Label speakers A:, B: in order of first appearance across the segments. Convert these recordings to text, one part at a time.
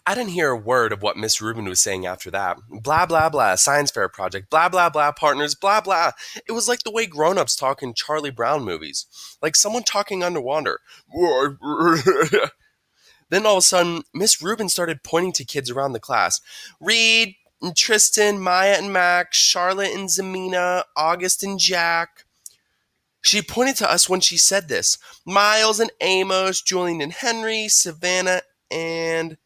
A: I didn't hear a word of what Miss Rubin was saying after that. Blah, blah, blah, science fair project, blah, blah, blah, partners, blah, blah. It was like the way grown-ups talk in Charlie Brown movies. Like someone talking underwater. Then all of a sudden, Miss Rubin started pointing to kids around the class. Reed and Tristan, Maya and Max, Charlotte and Zamina, August and Jack. She pointed to us when she said this. Miles and Amos, Julian and Henry, Savannah, and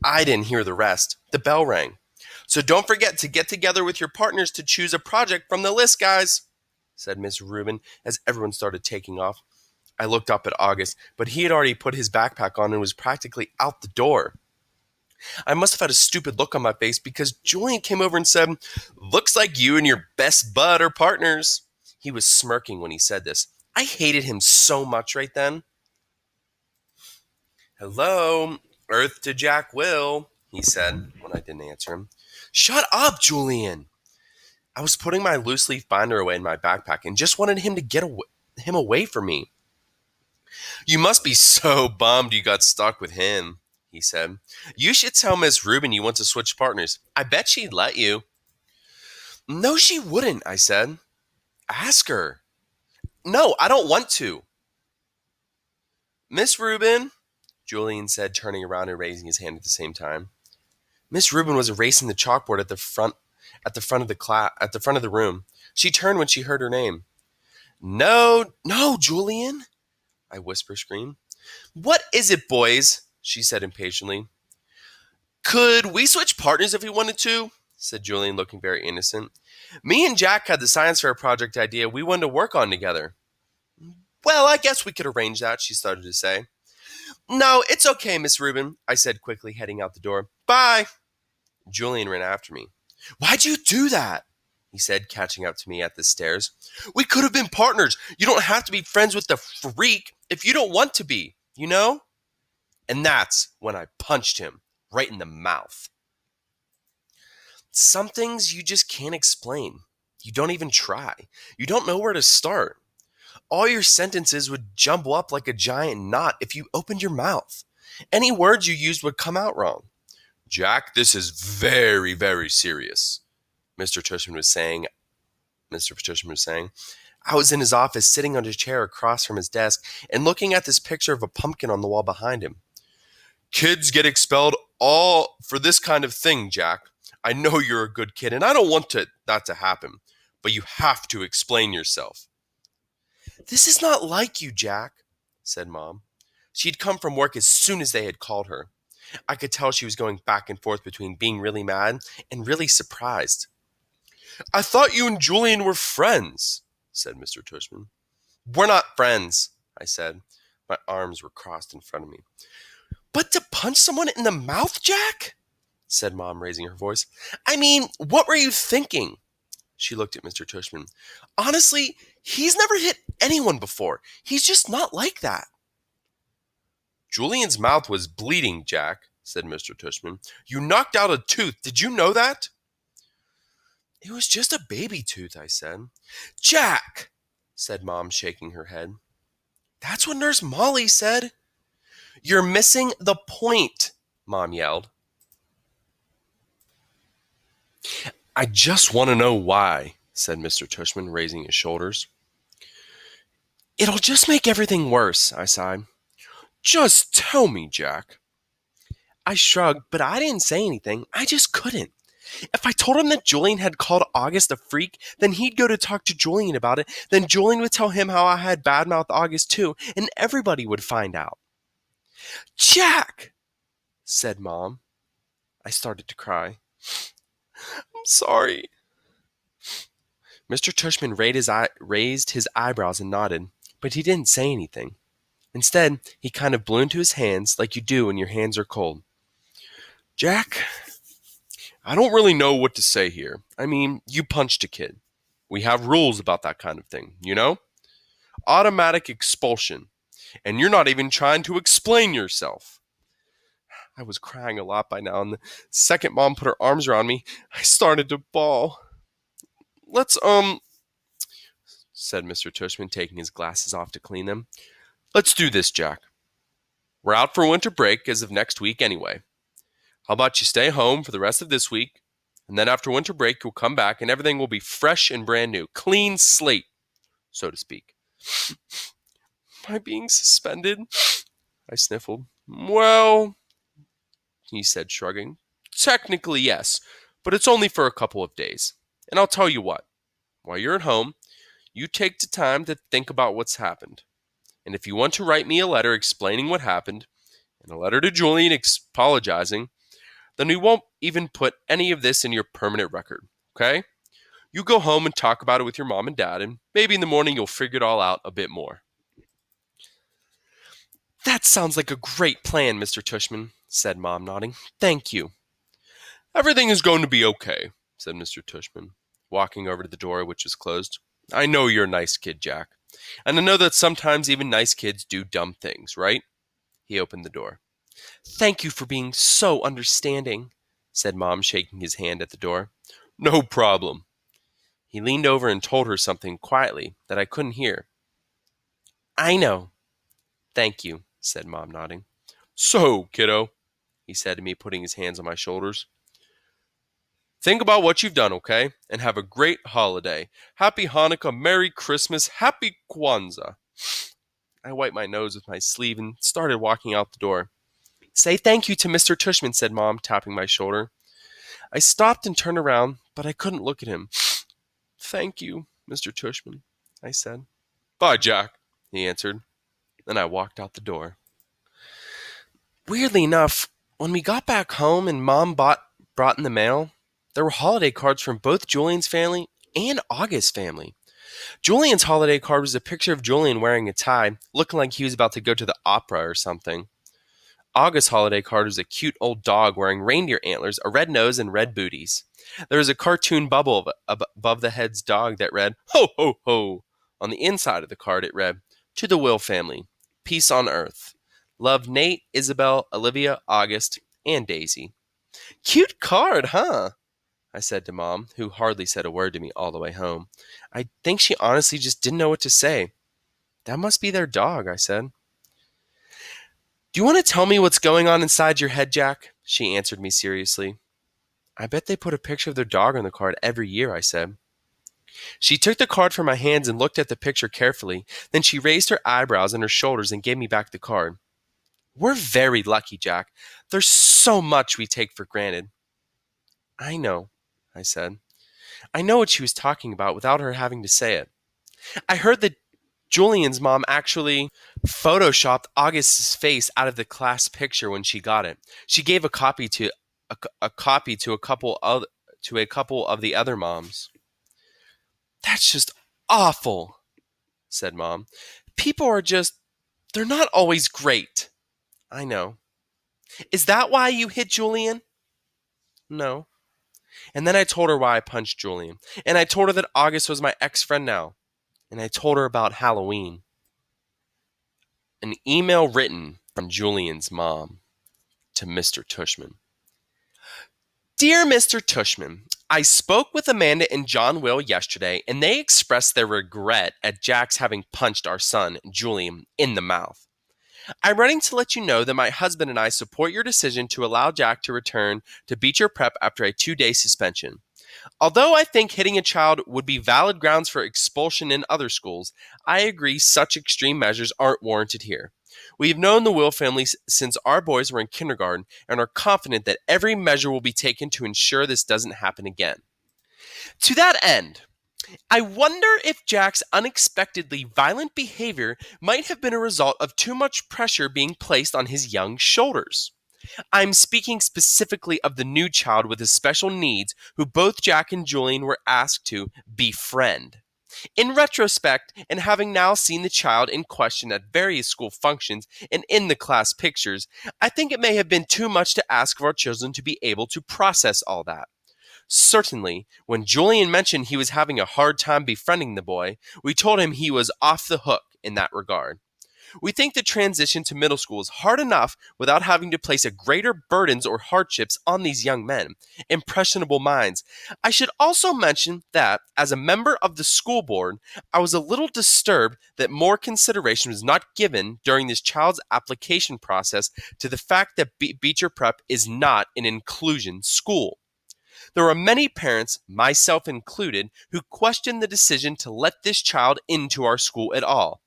A: I didn't hear the rest. The bell rang. So don't forget to get together with your partners to choose a project from the list, guys, said Miss Rubin as everyone started taking off. I looked up at August, but he had already put his backpack on and was practically out the door. I must have had a stupid look on my face because Julian came over and said, "Looks like you and your best bud are partners." He was smirking when he said this. I hated him so much right then. "Hello, Earth to Jack Will," he said when I didn't answer him. "Shut up, Julian." I was putting my loose leaf binder away in my backpack and just wanted him to get him away from me. "You must be so bummed you got stuck with him," he said. "You should tell Miss Rubin you want to switch partners. I bet she'd let you." "No, she wouldn't," I said. "Ask her." "No, I don't want to." "Miss Rubin," Julian said, turning around and raising his hand at the same time. Miss Rubin was erasing the chalkboard at the front of the room. She turned when she heard her name. "No, no, Julian," I whisper-screamed. "What is it, boys?" she said impatiently. "Could we switch partners if we wanted to?" said Julian, looking very innocent. "Me and Jack had the science fair project idea we wanted to work on together." "Well, I guess we could arrange that," she started to say. "No, it's okay, Miss Rubin," I said quickly, heading out the door. "Bye." Julian ran after me. "Why'd you do that?" he said, catching up to me at the stairs. "We could have been partners. You don't have to be friends with the freak if you don't want to be, you know?" And that's when I punched him right in the mouth. Some things you just can't explain. You don't even try. You don't know where to start. All your sentences would jumble up like a giant knot if you opened your mouth. Any words you used would come out wrong. "Jack, this is very, very serious," Mr. Tushman was saying. I was in his office, sitting on a chair across from his desk and looking at this picture of a pumpkin on the wall behind him. "Kids get expelled all for this kind of thing, Jack. I know you're a good kid, and I don't want that to happen, but you have to explain yourself." "This is not like you, Jack," said Mom. She'd come from work as soon as they had called her. I could tell she was going back and forth between being really mad and really surprised. "I thought you and Julian were friends," said Mr. Tushman. "We're not friends," I said. My arms were crossed in front of me. "But to punch someone in the mouth, Jack?" said Mom, raising her voice. "I mean, what were you thinking?" She looked at Mr. Tushman. "Honestly, he's never hit anyone before. He's just not like that." "Julian's mouth was bleeding, Jack," said Mr. Tushman. "You knocked out a tooth. Did you know that?" "It was just a baby tooth," I said. "Jack," said Mom, shaking her head. "That's what Nurse Molly said." "You're missing the point," Mom yelled. "I just want to know why," said Mr. Tushman, raising his shoulders. "It'll just make everything worse," I sighed. "Just tell me, Jack." I shrugged, but I didn't say anything. I just couldn't. If I told him that Julian had called August a freak, then he'd go to talk to Julian about it. Then Julian would tell him how I had badmouthed August too, and everybody would find out. "Jack," said Mom. I started to cry. "I'm sorry." Mr. Tushman raised his eyebrows and nodded, but he didn't say anything. Instead, he kind of blew into his hands like you do when your hands are cold. "Jack, I don't really know what to say here. I mean, you punched a kid. We have rules about that kind of thing, you know? Automatic expulsion. And you're not even trying to explain yourself." I was crying a lot by now, and the second Mom put her arms around me, I started to bawl. "Let's, said Mr. Tushman, taking his glasses off to clean them. "Let's do this, Jack. We're out for winter break as of next week anyway. How about you stay home for the rest of this week, and then after winter break, you'll come back and everything will be fresh and brand new. Clean slate, so to speak. Am I being suspended? I sniffled. Well, he said, shrugging. Technically, yes, but it's only for a couple of days. And I'll tell you what, while you're at home, you take the time to think about what's happened. And if you want to write me a letter explaining what happened, and a letter to Julian apologizing, then we won't even put any of this in your permanent record, okay? You go home and talk about it with your mom and dad, and maybe in the morning you'll figure it all out a bit more. That sounds like a great plan, Mr. Tushman, said Mom, nodding. Thank you. Everything is going to be okay, said Mr. Tushman, walking over to the door, which was closed. I know you're a nice kid, Jack. And I know that sometimes even nice kids do dumb things, right? He opened the door. Thank you for being so understanding, said Mom, shaking his hand at the door. No problem. He leaned over and told her something quietly that I couldn't hear. I know. Thank you, said Mom, nodding. So, kiddo, he said to me, putting his hands on my shoulders. Think about what you've done, okay? And have a great holiday. Happy Hanukkah, Merry Christmas, Happy Kwanzaa. I wiped my nose with my sleeve and started walking out the door. Say thank you to Mr. Tushman, said Mom, tapping my shoulder. I stopped and turned around, but I couldn't look at him. Thank you, Mr. Tushman, I said. Bye, Jack, he answered. Then I walked out the door. Weirdly enough, when we got back home and Mom brought in the mail, there were holiday cards from both Julian's family and August's family. Julian's holiday card was a picture of Julian wearing a tie, looking like he was about to go to the opera or something. August's holiday card was a cute old dog wearing reindeer antlers, a red nose, and red booties. There was a cartoon bubble above the head's dog that read, Ho, ho, ho. On the inside of the card it read, To the Will family, peace on earth. Love Nate, Isabel, Olivia, August, and Daisy. Cute card, huh? I said to Mom, who hardly said a word to me all the way home. I think she honestly just didn't know what to say. That must be their dog, I said. Do you want to tell me what's going on inside your head, Jack? She answered me seriously. I bet they put a picture of their dog on the card every year, I said. She took the card from my hands and looked at the picture carefully. Then she raised her eyebrows and her shoulders and gave me back the card. We're very lucky, Jack. There's so much we take for granted. I know, I said. I know what she was talking about without her having to say it. I heard that Julian's mom actually photoshopped August's face out of the class picture when she got it. She gave a copy to a couple of the other moms. That's just awful, said Mom. People are they're not always great. I know. Is that why you hit Julian? No. And then I told her why I punched Julian. And I told her that August was my ex-friend now. And I told her about Halloween. An email written from Julian's mom to Mr. Tushman. Dear Mr. Tushman, I spoke with Amanda and John Will yesterday, and they expressed their regret at Jack's having punched our son, Julian, in the mouth. I'm writing to let you know that my husband and I support your decision to allow Jack to return to Beecher Prep after a 2-day suspension. Although I think hitting a child would be valid grounds for expulsion in other schools, I agree such extreme measures aren't warranted here. We have known the Will family since our boys were in kindergarten and are confident that every measure will be taken to ensure this doesn't happen again. To that end, I wonder if Jack's unexpectedly violent behavior might have been a result of too much pressure being placed on his young shoulders. I'm speaking specifically of the new child with his special needs who both Jack and Julian were asked to befriend. In retrospect, and having now seen the child in question at various school functions and in the class pictures, I think it may have been too much to ask of our children to be able to process all that. Certainly, when Julian mentioned he was having a hard time befriending the boy, we told him he was off the hook in that regard. We think the transition to middle school is hard enough without having to place a greater burdens or hardships on these young men, impressionable minds. I should also mention that, as a member of the school board, I was a little disturbed that more consideration was not given during this child's application process to the fact that Beecher Prep is not an inclusion school. There are many parents, myself included, who question the decision to let this child into our school at all.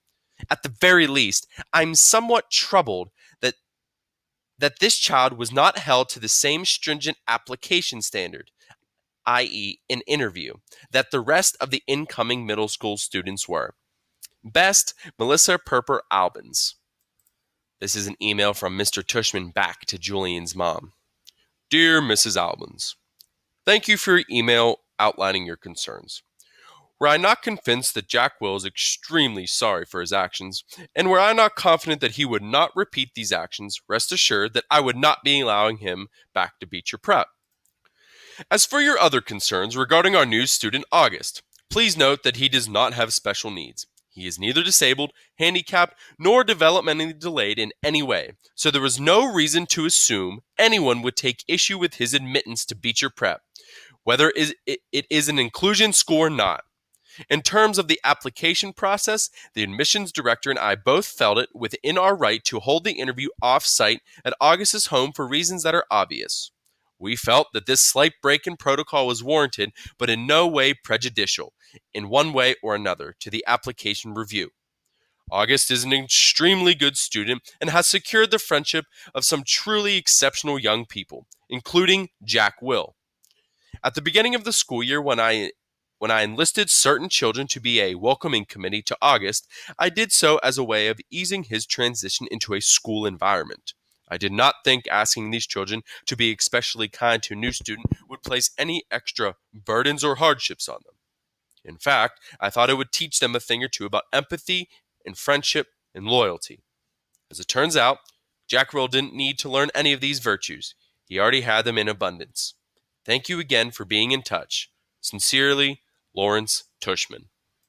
A: At the very least, I'm somewhat troubled that this child was not held to the same stringent application standard, i.e., an interview, that the rest of the incoming middle school students were. Best, Melissa Perper Albans. This is an email from Mr. Tushman back to Julian's mom. Dear Mrs. Albans, thank you for your email outlining your concerns. Were I not convinced that Jack Will is extremely sorry for his actions, and were I not confident that he would not repeat these actions, rest assured that I would not be allowing him back to Beecher Prep. As for your other concerns regarding our new student August, please note that he does not have special needs. He is neither disabled, handicapped, nor developmentally delayed in any way, so there is no reason to assume anyone would take issue with his admittance to Beecher Prep, whether it is an inclusion school or not. In terms of the application process, the admissions director and I both felt it within our right to hold the interview off-site at August's home for reasons that are obvious. We felt that this slight break in protocol was warranted, but in no way prejudicial, in one way or another, to the application review. August is an extremely good student and has secured the friendship of some truly exceptional young people, including Jack Will. At the beginning of the school year, when I enlisted certain children to be a welcoming committee to August, I did so as a way of easing his transition into a school environment. I did not think asking these children to be especially kind to a new student would place any extra burdens or hardships on them. In fact, I thought it would teach them a thing or two about empathy and friendship and loyalty. As it turns out, Jack Will didn't need to learn any of these virtues. He already had them in abundance. Thank you again for being in touch. Sincerely, Lawrence Tushman.